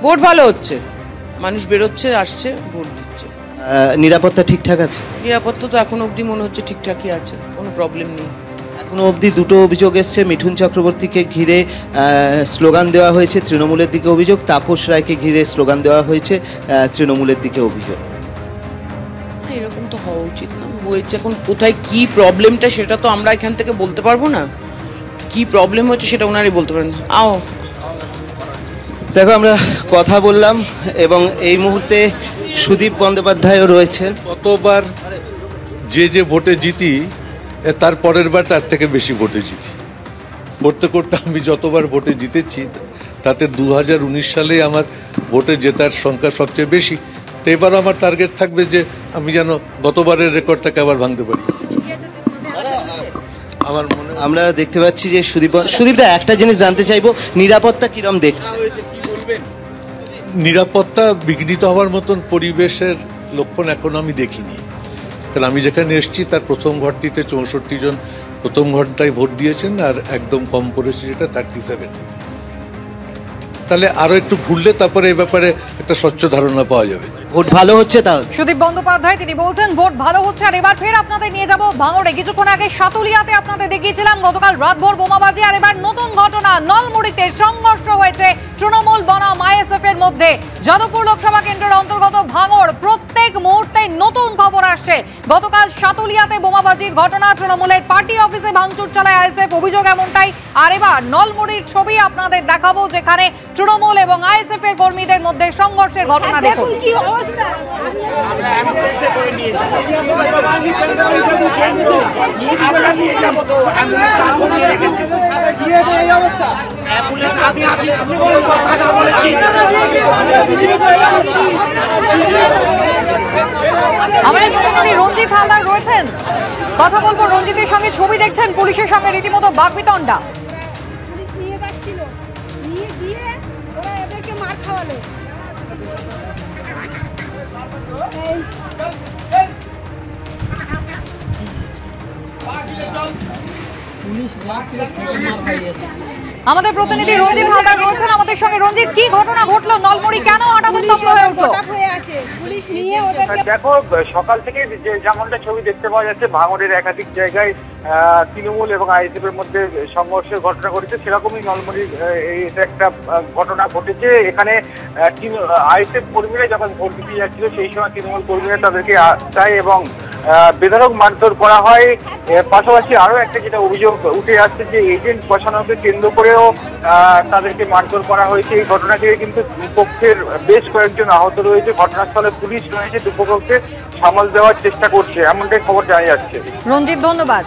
Vote ভালো হচ্ছে, মানুষ বেরোচ্ছে, আসছে, ভোট দিচ্ছে। নিরাপত্তা ঠিকঠাক আছে? নিরাপত্তা তো এখন অবধি মনে হচ্ছে ঠিকঠাকই আছে, কোনো প্রবলেম নেই। এখনো অবধি দুটো অভিযোগ এসছে, মিঠুন চক্রবর্তীকে ঘিরে স্লোগান দেওয়া হয়েছে তৃণমূলের দিকে অভিযোগ, তাপস রায়কে ঘিরে স্লোগান দেওয়া হয়েছে তৃণমূলের দিকে অভিযোগ। এরকম তো হওয়া উচিত না। হয়েছে, এখন কোথায় কি প্রবলেমটা সেটা তো আমরা এখান থেকে বলতে পারবো না। কি প্রবলেম হচ্ছে সেটা ওনারই বলতে পারেন। আও দেখো, আমরা কথা বললাম এবং এই মুহূর্তে সুদীপ বন্দ্যোপাধ্যায়ও রয়েছেন। কতবার যে ভোটে জিতি, তার পরের বার তার থেকে বেশি ভোটে জিতি। করতে করতে আমি যতবার ভোটে জিতেছি তাতে 2019 সালে আমার ভোটে জেতার সংখ্যা সবচেয়ে বেশি। তো এবার আমার টার্গেট থাকবে যে আমি যেন গতবারের রেকর্ডটাকে আবার ভাঙতে পারি। আমার মনে আমরা দেখতে পাচ্ছি যে সুদীপদা, একটা জিনিস জানতে চাইবো, নিরাপত্তা কিরম দেখছে? নিরাপত্তা বিঘ্নিত হওয়ার মতন পরিবেশের লক্ষণ এখন আমি দেখিনি। কারণ আমি যেখানে এসেছি তার প্রথম ঘরটিতে 64 জন প্রথম ঘন্টায় ভোট দিয়েছেন, আর একদম কম পড়েছে যেটা 37। তাহলে আরো একটু ঘুরলে তারপরে এই ব্যাপারে একটা স্বচ্ছ ধারণা পাওয়া যাবে। ভোট ভালো হচ্ছে তাহলে? সুদীপ বন্দ্যোপাধ্যায় তিনি বলছেন ভোট ভালো হচ্ছে। আর এবার ফের আপনাদের নিয়ে যাব ভাঙড়ে। কিছুক্ষণ আগে সাতুলিয়াতে আপনাদের দেখিয়েছিলাম গতকাল রাতভর বোমাবাজি, আর এবার নতুন ঘটনা, নলমুড়িতে সংঘর্ষ হয়েছে তৃণমূল বনাম আইএসএফ এর মধ্যে। যাদবপুর লোকসভা কেন্দ্রের অন্তর্গত ভাঙড়, প্রত্যেক মুহূর্তে নতুন খবর আসছে। গতকাল সাতুলিয়াতে বোমাবাজির ঘটনা, তৃণমূলের পার্টি অফিসে ভাঙচুর চালায় আইএসএফ, অভিযোগ এমনটাই। আর এবার নলমুড়ির ছবি আপনাদের দেখাবো, যেখানে তৃণমূল এবং আইএসএফ এর কর্মীদের মধ্যে সংঘর্ষের ঘটনা। দেখুন কি অবস্থা। আমাদের প্রতিনিধি রঞ্জিত হালদার রয়েছেন, কথা বলবো রঞ্জিতের সঙ্গে। ছবি দেখছেন, পুলিশের সঙ্গে রীতিমতো বাকবিতণ্ডা। পুলিশ নিয়ে যাচ্ছিল, নিয়ে গিয়ে ওরা এদেরকে মার খাওয়ালো। আমাদের প্রতিনিধি রঞ্জিত হালদার রয়েছেন আমাদের সঙ্গে। রঞ্জিত, কি ঘটনা ঘটলো নলমুড়ি, কেন হঠাৎ উত্তপ্ত হয়ে উঠলো? পুলিশ নিয়ে ওদেরকে দেখো, সকাল থেকে যেমনটা ছবি দেখতে পাওয়া যাচ্ছে, ভাঙড়ের একাধিক জায়গায় তৃণমূল এবং আইএসএফ এর মধ্যে সংঘর্ষের ঘটনা ঘটেছে। সেরকমই নলমুড়ির এটা একটা ঘটনা ঘটেছে। এখানে আইএসএফ কর্মীরা যখন ভোট দিতে যাচ্ছিল সেই সময় তৃণমূল কর্মীরা তাদেরকে চায় এবং বেধড়ক মারধর করা হয়। পাশাপাশি আরো একটা যেটা অভিযোগ উঠে আসছে যে এজেন্ট বসানোকে কেন্দ্র করেও তাদেরকে মারধর করা হয়েছে। এই ঘটনাকে কিন্তু দুপক্ষের বেশ কয়েকজন আহত রয়েছে। ঘটনাস্থলে পুলিশ রয়েছে, দুপক্ষকে সামাল দেওয়ার চেষ্টা করছে, এমনটাই খবর জানা যাচ্ছে। রঞ্জিত, ধন্যবাদ।